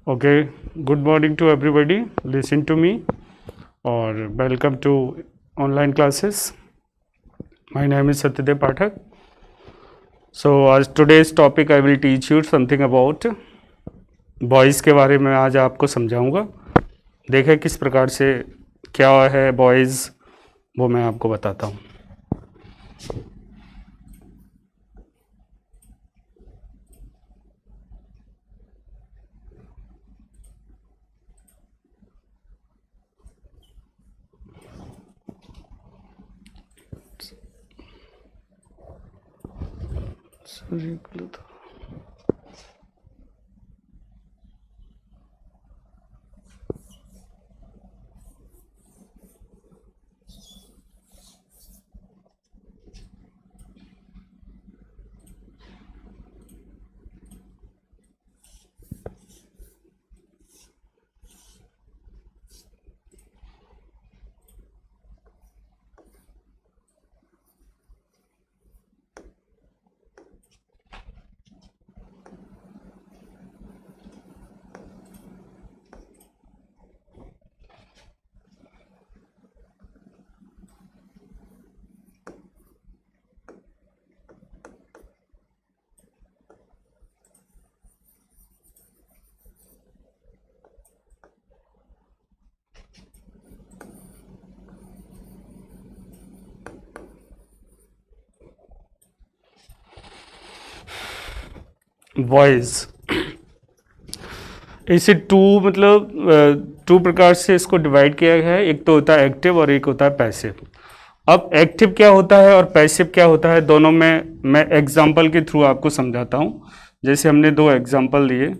Okay, good morning to everybody. Listen to me or welcome to online classes. My name is Satyadev Pathak. So, as today's topic, I will teach you something about boys के बारे में आज आपको समझाऊंगा. देखें किस प्रकार से क्या है बॉयज़, वो मैं आपको बताता हूँ. बॉयज़ इसे टू प्रकार से इसको डिवाइड किया गया है. एक तो होता है एक्टिव और एक होता है पैसिव. अब एक्टिव क्या होता है और पैसिव क्या होता है, दोनों में मैं एग्जाम्पल के थ्रू आपको समझाता हूँ. जैसे हमने दो एग्जाम्पल दिए.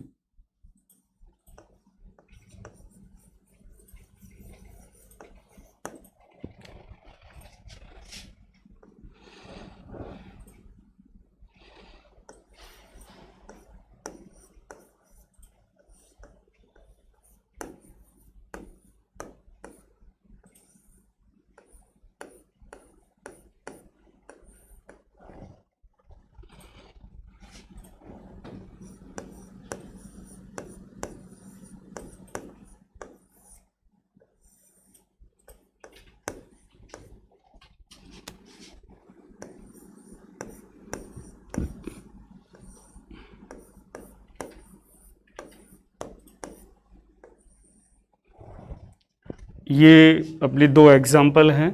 ये अपने दो एग्जाम्पल हैं.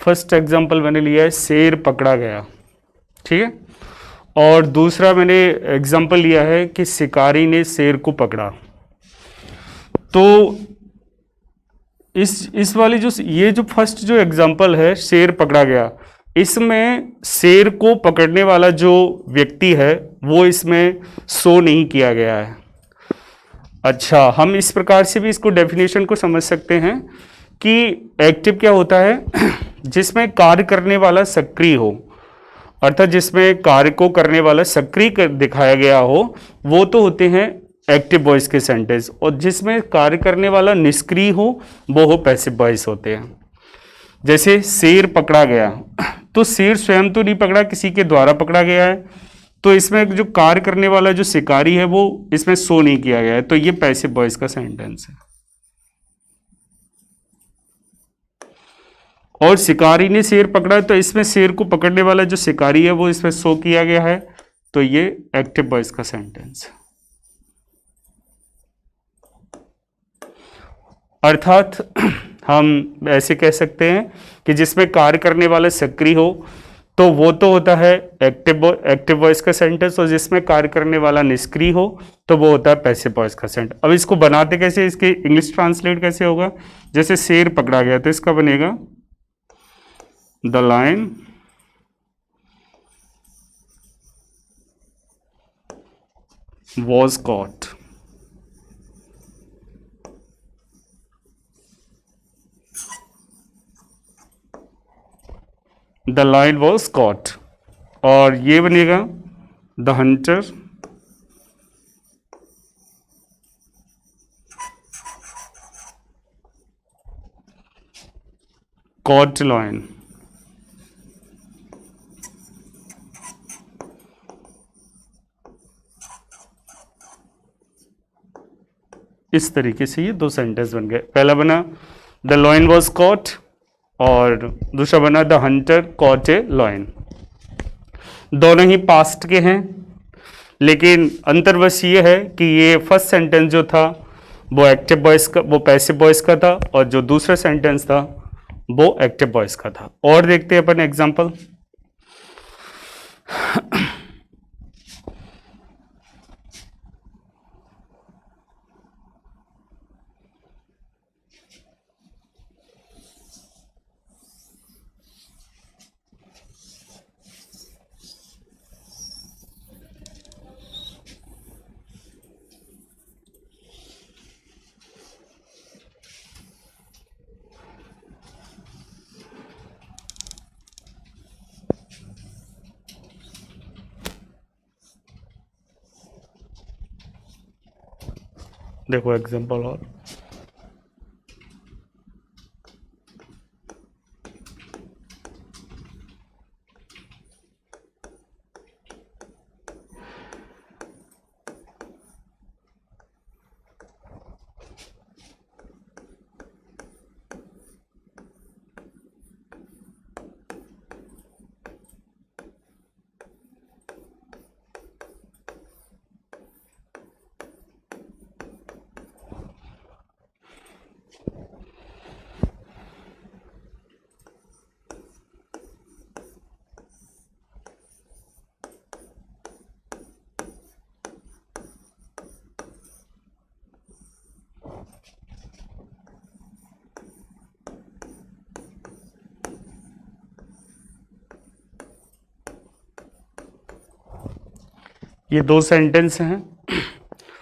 फर्स्ट एग्जाम्पल मैंने लिया है शेर पकड़ा गया, ठीक है. और दूसरा मैंने एग्जाम्पल लिया है कि शिकारी ने शेर को पकड़ा. तो इस वाली ये जो फर्स्ट जो एग्जाम्पल है शेर पकड़ा गया, इसमें शेर को पकड़ने वाला जो व्यक्ति है वो इसमें शो नहीं किया गया है. अच्छा, हम इस प्रकार से भी इसको डेफिनेशन को समझ सकते हैं कि एक्टिव क्या होता है जिसमें कार्य करने वाला सक्रिय हो, अर्थात जिसमें कार्य को करने वाला सक्रिय दिखाया गया हो, वो तो होते हैं एक्टिव वॉइस के सेंटेंस. और जिसमें कार्य करने वाला निष्क्रिय हो वो हो पैसिव वॉइस होते हैं. जैसे शेर पकड़ा गया, तो शेर स्वयं तो नहीं पकड़ा, किसी के द्वारा पकड़ा गया है. तो इसमें जो कार्य करने वाला जो शिकारी है वो इसमें शो नहीं किया गया है, तो ये पैसिव वॉइस का सेंटेंस है. और शिकारी ने शेर पकड़ा, तो इसमें शेर को पकड़ने वाला जो शिकारी है वो इसमें शो किया गया है, तो ये एक्टिव वॉइस का सेंटेंस है. अर्थात हम ऐसे कह सकते हैं कि जिसमें कार्य करने वाला सक्रिय हो तो वो तो होता है एक्टिव वॉइस का सेंटेंस, और जिसमें कार्य करने वाला निष्क्रिय हो तो वो होता है पैसिव वॉइस का सेंटेंस. अब इसको बनाते कैसे, इसके इंग्लिश ट्रांसलेट कैसे होगा. जैसे शेर पकड़ा गया तो इसका बनेगा the lion was caught. The lion was caught. और ये बनेगा द हंटर caught lion. इस तरीके से ये दो सेंटेंस बन गए। पहला बना द लॉयन वॉज कॉट और दूसरा बना the hunter caught a lion. दोनों ही पास्ट के हैं, लेकिन अंतर बस ये है कि ये फर्स्ट सेंटेंस जो था वो एक्टिव वॉइस का, वो पैसिव वॉइस का था, और जो दूसरा सेंटेंस था वो एक्टिव वॉइस का था। और देखते हैं अपन एग्जांपल। देखो एग्जांपल और ये दो सेंटेंस हैं।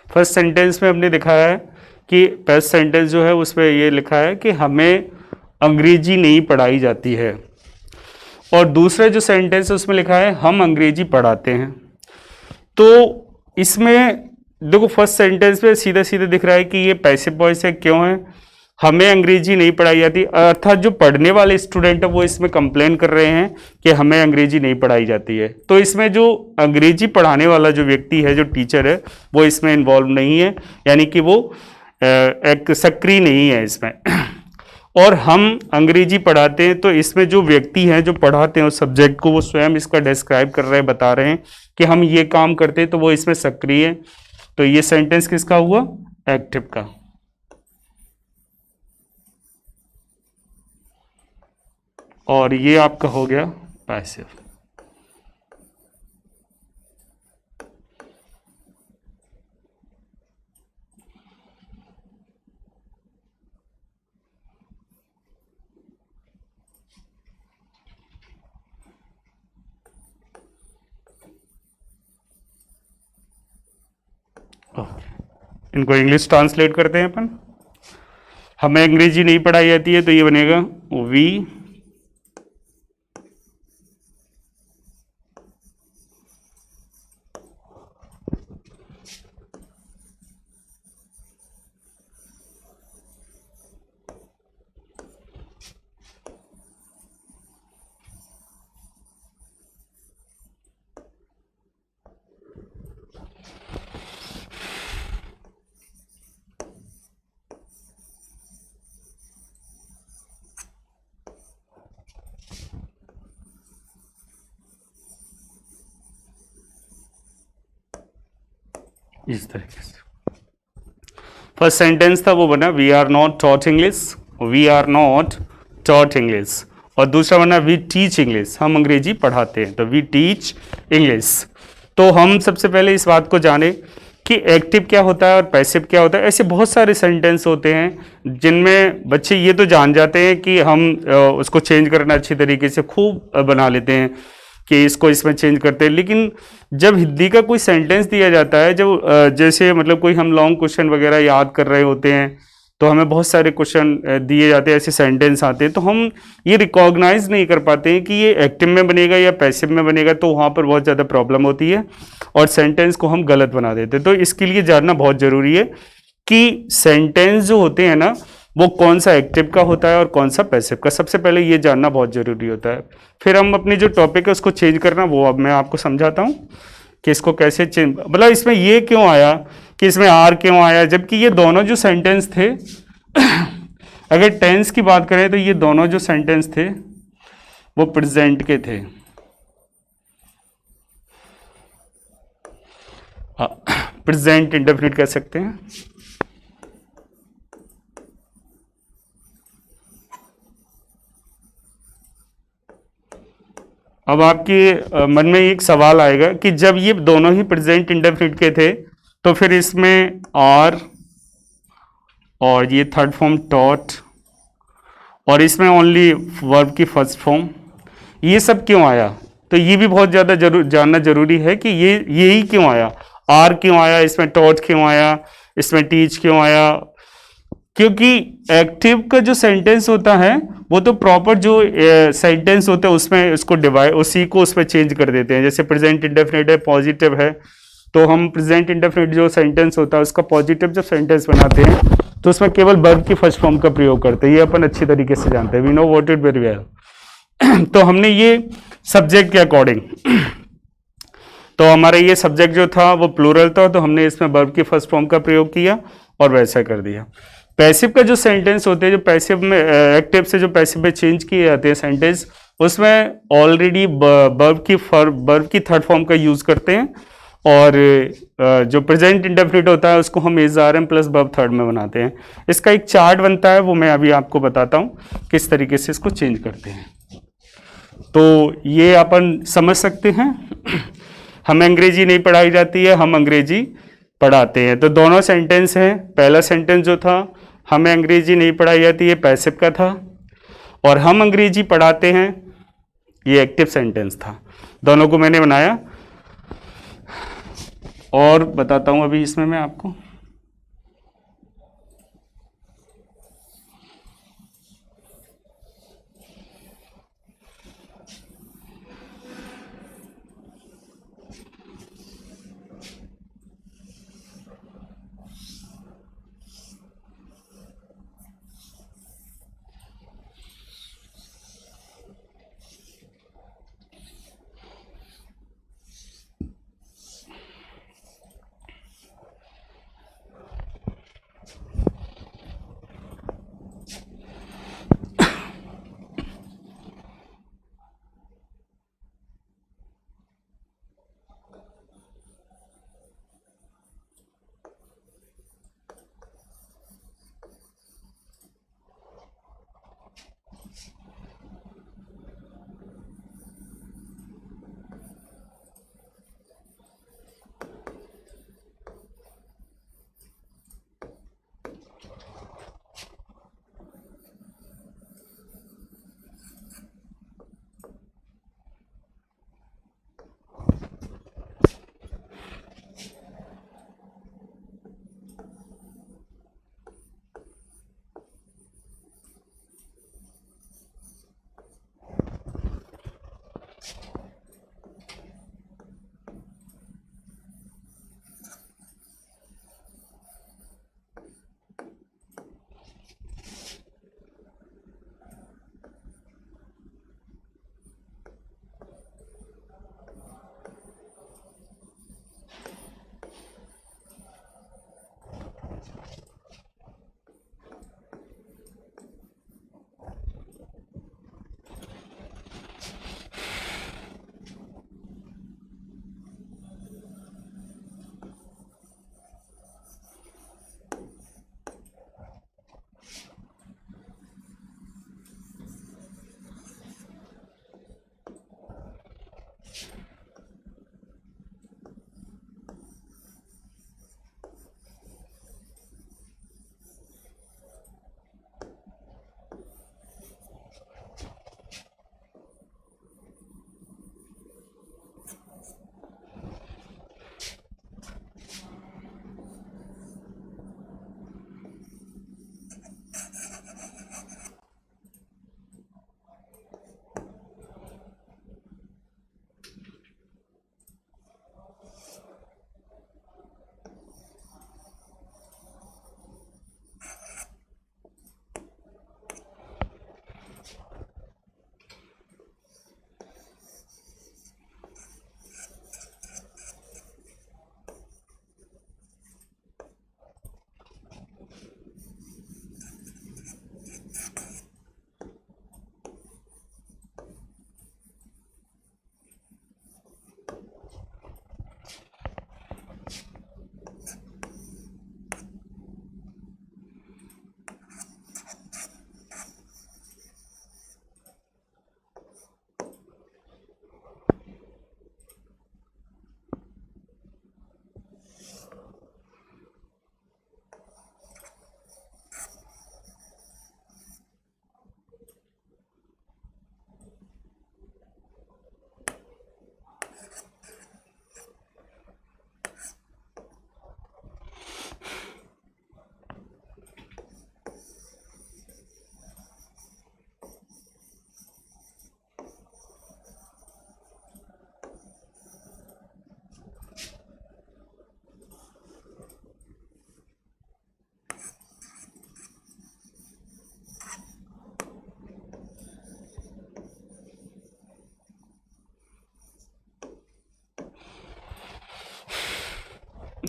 फर्स्ट सेंटेंस में हमने दिखाया है कि फर्स्ट सेंटेंस जो है उसमें ये लिखा है कि हमें अंग्रेजी नहीं पढ़ाई जाती है, और दूसरा जो सेंटेंस है उसमें लिखा है हम अंग्रेजी पढ़ाते हैं। तो इसमें देखो फर्स्ट सेंटेंस में सीधा सीधा दिख रहा है कि ये पैसिव वॉइस है। क्यों है? हमें अंग्रेजी नहीं पढ़ाई जाती, अर्थात जो पढ़ने वाले स्टूडेंट है वो इसमें कंप्लेन कर रहे हैं कि हमें अंग्रेजी नहीं पढ़ाई जाती है। तो इसमें जो अंग्रेजी पढ़ाने वाला जो व्यक्ति है, जो टीचर है, वो इसमें इन्वॉल्व नहीं है, यानी कि वो एक सक्रिय नहीं है इसमें। और हम अंग्रेजी पढ़ाते हैं, तो इसमें जो व्यक्ति हैं जो पढ़ाते हैं उस सब्जेक्ट को, वो स्वयं इसका डिस्क्राइब कर रहे हैं, बता रहे हैं कि हम ये काम करते हैं, तो वो इसमें सक्रिय है। तो ये सेंटेंस किसका हुआ? एक्टिव का। और ये आपका हो गया पैसिव। इनको इंग्लिश ट्रांसलेट करते हैं अपन। हमें अंग्रेजी नहीं पढ़ाई जाती है, तो ये बनेगा वी इस तरीके से फर्स्ट सेंटेंस था वो बना we are not taught English, we are not taught English. और दूसरा बना वी टीच इंग्लिश, हम अंग्रेजी पढ़ाते हैं, तो वी टीच इंग्लिश। तो हम सबसे पहले इस बात को जाने कि एक्टिव क्या होता है और पैसिव क्या होता है। ऐसे बहुत सारे सेंटेंस होते हैं जिनमें बच्चे ये तो जान जाते हैं कि हम उसको चेंज करना अच्छी तरीके से खूब बना लेते हैं कि इसको इसमें चेंज करते हैं, लेकिन जब हिंदी का कोई सेंटेंस दिया जाता है, जब जैसे मतलब कोई हम लॉन्ग क्वेश्चन वगैरह याद कर रहे होते हैं, तो हमें बहुत सारे क्वेश्चन दिए जाते हैं, ऐसे सेंटेंस आते हैं, तो हम ये रिकॉग्नाइज नहीं कर पाते हैं कि ये एक्टिव में बनेगा या पैसिव में बनेगा, तो वहाँ पर बहुत ज़्यादा प्रॉब्लम होती है और सेंटेंस को हम गलत बना देते हैं। तो इसके लिए जानना बहुत ज़रूरी है कि सेंटेंस जो होते हैं ना, वो कौन सा एक्टिव का होता है और कौन सा पैसिव का। सबसे पहले ये जानना बहुत ज़रूरी होता है। फिर हम अपनी जो टॉपिक है उसको चेंज करना, वो अब मैं आपको समझाता हूँ कि इसको कैसे चेंज, मतलब इसमें ये क्यों आया कि इसमें आर क्यों आया, जबकि ये दोनों जो सेंटेंस थे अगर टेंस की बात करें तो ये दोनों जो सेंटेंस थे वो प्रेजेंट के थे। प्रेजेंट इंडेफिनिट कह सकते हैं। अब आपके मन में एक सवाल आएगा कि जब ये दोनों ही प्रेजेंट इंडेफिनिट के थे तो फिर इसमें आर और ये थर्ड फॉर्म टॉट और इसमें ओनली वर्ब की फर्स्ट फॉर्म, ये सब क्यों आया? तो ये भी बहुत ज़्यादा जानना जरूरी है कि ये ही क्यों आया, आर क्यों आया, इसमें टॉट क्यों आया, इसमें टीच क्यों आया। क्योंकि एक्टिव का जो सेंटेंस होता है वो तो प्रॉपर जो सेंटेंस होता है उसमें उसको डिवाइड, उसी को उसमें चेंज कर देते हैं। जैसे प्रेजेंट इंडेफिनिट है, पॉजिटिव है, तो हम प्रेजेंट इंडेफिनिट जो सेंटेंस होता है उसका पॉजिटिव जब सेंटेंस बनाते हैं तो उसमें केवल वर्ब की फर्स्ट फॉर्म का प्रयोग करते हैं। ये अपन अच्छी तरीके से जानते हैं, we know what it very well. तो हमने ये सब्जेक्ट के अकॉर्डिंग तो हमारा ये सब्जेक्ट जो था वो प्लूरल था, तो हमने इसमें वर्ब की फर्स्ट फॉर्म का प्रयोग किया और वैसा कर दिया। पैसिव का जो सेंटेंस होते हैं, जो पैसिव में एक्टिव से जो पैसिव में चेंज किए जाते हैं सेंटेंस, उसमें ऑलरेडी वर्ब की थर्ड फॉर्म का यूज करते हैं और जो प्रेजेंट इंडेफिनिट होता है उसको हम is are am plus verb third में बनाते हैं। इसका एक चार्ट बनता है, वो मैं अभी आपको बताता हूँ किस तरीके से इसको चेंज करते हैं। तो ये अपन समझ सकते हैं। हमें अंग्रेजी नहीं पढ़ाई जाती है, हम अंग्रेजी पढ़ाते हैं। तो दोनों सेंटेंस हैं। पहला सेंटेंस जो था हमें अंग्रेजी नहीं पढ़ाई जाती है, पैसिव का था, और हम अंग्रेजी पढ़ाते हैं, ये एक्टिव सेंटेंस था। दोनों को मैंने बनाया और बताता हूं अभी इसमें मैं आपको।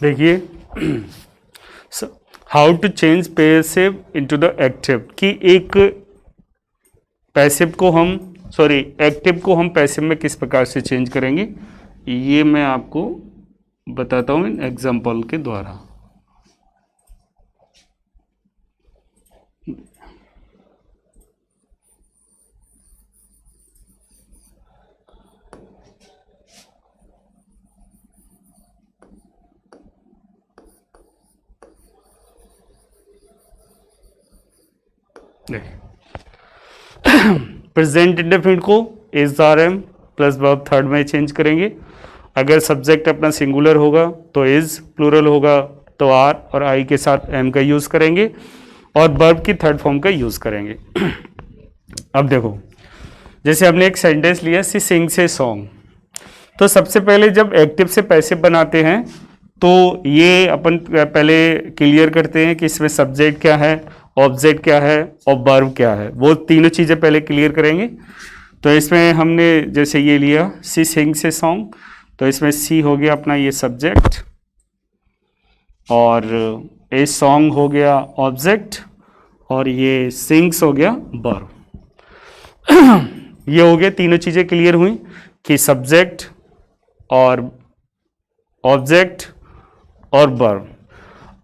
देखिए, how to change passive into the active, कि एक पैसिव को हम एक्टिव को हम पैसिव में किस प्रकार से चेंज करेंगे, ये मैं आपको बताता हूं एग्जांपल के द्वारा। प्रेजेंट इंडेफिनिट को is are am plus verb third में चेंज करेंगे। अगर सब्जेक्ट अपना सिंगुलर होगा तो इज, प्लूरल होगा तो आर और आई के साथ एम का यूज करेंगे, और वर्ब की थर्ड फॉर्म का यूज करेंगे। अब देखो, जैसे हमने एक सेंटेंस लिया, सी सिंग्स ए सॉन्ग, तो सबसे पहले जब एक्टिव से पैसिव बनाते हैं तो ये अपन पहले क्लियर करते हैं कि इसमें सब्जेक्ट क्या है, ऑब्जेक्ट क्या है और वर्ब क्या है, वो तीनों चीज़ें पहले क्लियर करेंगे। तो इसमें हमने जैसे ये लिया सी सिंग्स ए सॉन्ग, तो इसमें सी हो गया अपना ये सब्जेक्ट, और ए सॉन्ग हो गया ऑब्जेक्ट, और ये सिंग्स हो गया वर्ब। ये हो गया, तीनों चीज़ें क्लियर हुई कि सब्जेक्ट और ऑब्जेक्ट और वर्ब।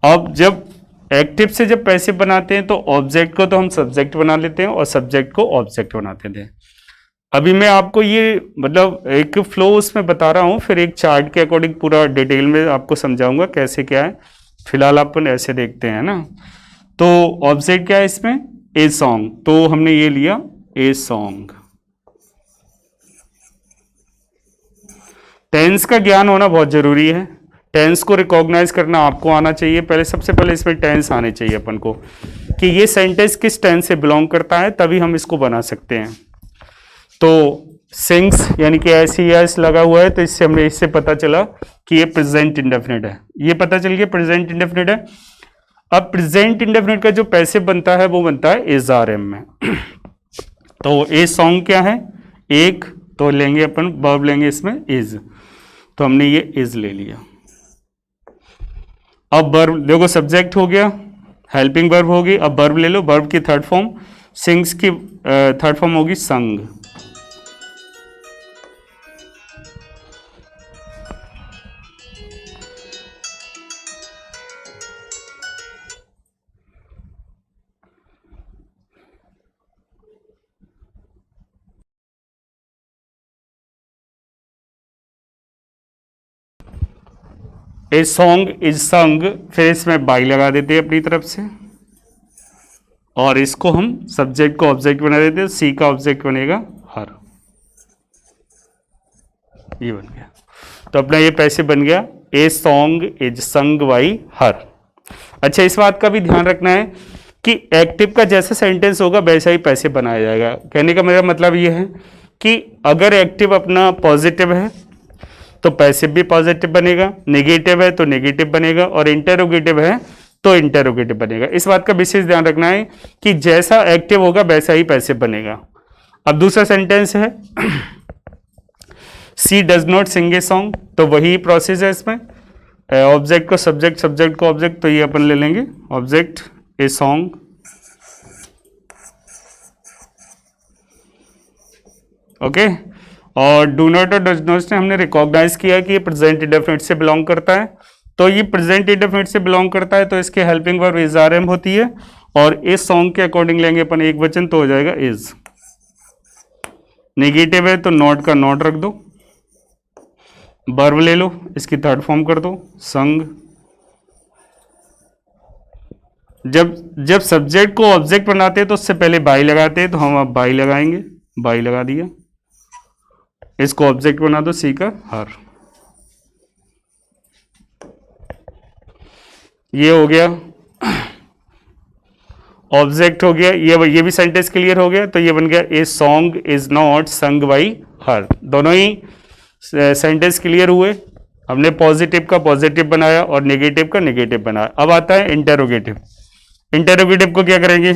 अब जब एक्टिव से जब पैसिव बनाते हैं तो ऑब्जेक्ट को तो हम सब्जेक्ट बना लेते हैं और सब्जेक्ट को ऑब्जेक्ट बनाते थे। अभी मैं आपको ये मतलब एक फ्लो उसमें बता रहा हूँ, फिर एक चार्ट के अकॉर्डिंग पूरा डिटेल में आपको समझाऊंगा कैसे क्या है। फिलहाल अपन ऐसे देखते हैं ना। तो ऑब्जेक्ट क्या है इसमें, ए सॉन्ग, तो हमने ये लिया ए सॉन्ग। टेंस का ज्ञान होना बहुत जरूरी है, टेंस को रिकॉग्नाइज करना आपको आना चाहिए। पहले सबसे पहले इसमें टेंस आने चाहिए अपन को कि ये सेंटेंस किस टेंस से बिलोंग करता है, तभी हम इसको बना सकते हैं। तो सिंग्स यानी कि एस ई एस लगा हुआ है, तो इससे हमें इससे पता चला कि ये प्रेजेंट इंडेफिनिट है, ये पता चल गया प्रेजेंट इंडेफिनिट है। अब प्रेजेंट इंडेफिनिट का जो पैसिव बनता है वो बनता है इज आर एम में। तो ए सॉन्ग क्या है, एक, तो लेंगे अपन वर्ब लेंगे इसमें इज, तो हमने ये इज ले लिया। अब वर्ब देखो, सब्जेक्ट हो गया, हेल्पिंग वर्ब होगी, अब वर्ब ले लो, वर्ब की थर्ड फॉर्म, सिंग्स की थर्ड फॉर्म होगी संग। ए सॉन्ग इज संग, फिर इसमें बाई लगा देते हैं अपनी तरफ से, और इसको हम सब्जेक्ट को ऑब्जेक्ट बना देते हैं, सी का ऑब्जेक्ट बनेगा हर, ये बन गया। तो अपना ये पैसे बन गया ए सॉन्ग इज संग बाई हर। अच्छा, इस बात का भी ध्यान रखना है कि एक्टिव का जैसा सेंटेंस होगा वैसा ही पैसे बनाया जाएगा। कहने का मेरा मतलब ये है कि अगर एक्टिव अपना पॉजिटिव है तो पैसिव भी पॉजिटिव बनेगा, नेगेटिव है तो नेगेटिव बनेगा, और इंटरोगेटिव है तो इंटरोगेटिव बनेगा। इस बात का विशेष ध्यान रखना है कि जैसा एक्टिव होगा वैसा ही पैसिव बनेगा। अब दूसरा सेंटेंस है she does not sing a song, तो वही प्रोसेस है इसमें, ऑब्जेक्ट को सब्जेक्ट, सब्जेक्ट को ऑब्जेक्ट, तो ये अपन ले लेंगे ऑब्जेक्ट ए सॉन्ग, ओके। और डू नॉट और डज नॉट से हमने रिकॉग्नाइज किया कि ये प्रेजेंट इंडेफिनिट से बिलोंग करता है, तो ये प्रेजेंट इंडेफिनिट से बिलोंग करता है, तो इसके helping verb is are am होती है, और इस सॉन्ग के अकॉर्डिंग लेंगे अपन एक वचन, तो हो जाएगा इज। नेगेटिव है तो नॉट का नॉट रख दो, वर्ब ले लो, इसकी थर्ड फॉर्म कर दो संग। जब सब्जेक्ट को ऑब्जेक्ट बनाते हैं तो उससे पहले बाई लगाते हैं, तो हम अब बाई लगाएंगे, बाई लगा दिया, इसको ऑब्जेक्ट बना दो सी का हर, ये हो गया ऑब्जेक्ट हो गया, ये भी सेंटेंस क्लियर हो गया। तो ये बन गया ए सॉन्ग इज नॉट संग बाई हर। दोनों ही सेंटेंस क्लियर हुए, हमने पॉजिटिव का पॉजिटिव बनाया और नेगेटिव का नेगेटिव बनाया। अब आता है इंटरोगेटिव। इंटरोगेटिव को क्या करेंगे,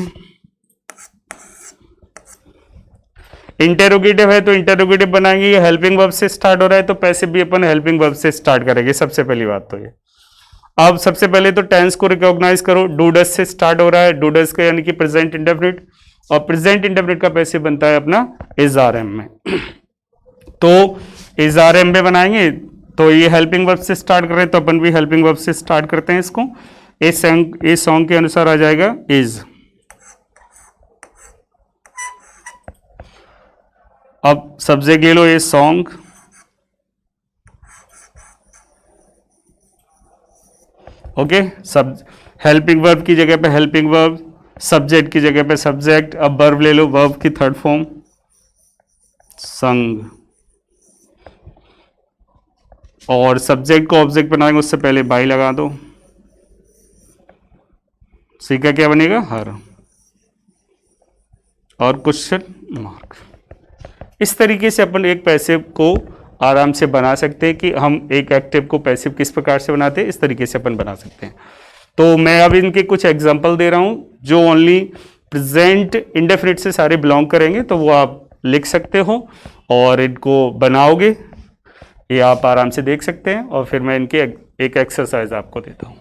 इंटरोगेटिव है तो इंटरोगेटिव बनाएंगे, ये हेल्पिंग वर्ब से स्टार्ट हो रहा है तो पैसिव भी अपन हेल्पिंग वर्ब से स्टार्ट करेंगे, सबसे पहली बात तो ये। अब सबसे पहले तो टेंस को रिकॉग्नाइज करो। डू डज से स्टार्ट हो रहा है, डू डज का यानी कि प्रेजेंट इंडेफिनिट, और प्रेजेंट इंडेफिनिट का पैसे बनता है अपना इज आर एम में। तो इज आर एम में बनाएंगे तो ये हेल्पिंग वर्ब से स्टार्ट कर रहे हैं, तो अपन भी हेल्पिंग वर्ब से स्टार्ट करते हैं इसको। इस सॉन्ग के अनुसार आ जाएगा इज। अब सब्जेक्ट ले लो ये सॉन्ग, ओके। सब हेल्पिंग वर्ब की जगह पे हेल्पिंग वर्ब, सब्जेक्ट की जगह पे सब्जेक्ट। अब वर्ब ले लो, वर्ब की थर्ड फॉर्म संग, और सब्जेक्ट को ऑब्जेक्ट बनाएंगे उससे पहले बाई लगा दो। सी का क्या बनेगा, हर, और क्वेश्चन मार्क। इस तरीके से अपन एक पैसिव को आराम से बना सकते हैं कि हम एक एक्टिव को पैसिव किस प्रकार से बनाते हैं, इस तरीके से अपन बना सकते हैं। तो मैं अब इनके कुछ एग्जांपल दे रहा हूं जो ओनली प्रेजेंट इंडेफिनिट से सारे बिलोंग करेंगे, तो वो आप लिख सकते हो और इनको बनाओगे, ये आप आराम से देख सकते हैं। और फिर मैं इनके एक एक्सरसाइज आपको देता हूं।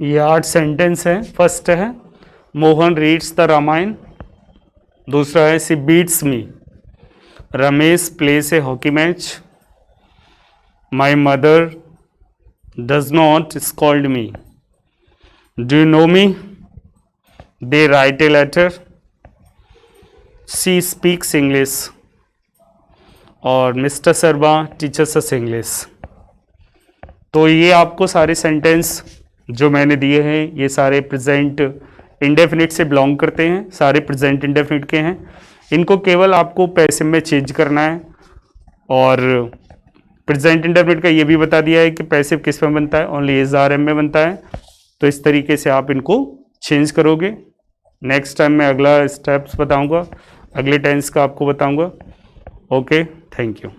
ये 8 सेंटेंस है। फर्स्ट है मोहन रीड्स द रामायण, दूसरा है she beats me, Ramesh plays a hockey match, my mother does not scold me, do you know me, they write a letter, she speaks English, और Mr Sharma teachers us English. तो ये आपको सारे sentence जो मैंने दिए हैं ये सारे प्रेजेंट इंडेफिनिट से बिलोंग करते हैं, सारे प्रेजेंट इंडेफिनिट के हैं। इनको केवल आपको पैसिव में चेंज करना है। और प्रेजेंट इंडेफिनिट का ये भी बता दिया है कि पैसिव किस में बनता है, ओनली इज आर एम में बनता है। तो इस तरीके से आप इनको चेंज करोगे। नेक्स्ट टाइम मैं अगला स्टेप्स बताऊंगा, अगले टेंस का आपको बताऊंगा। Okay, thank you.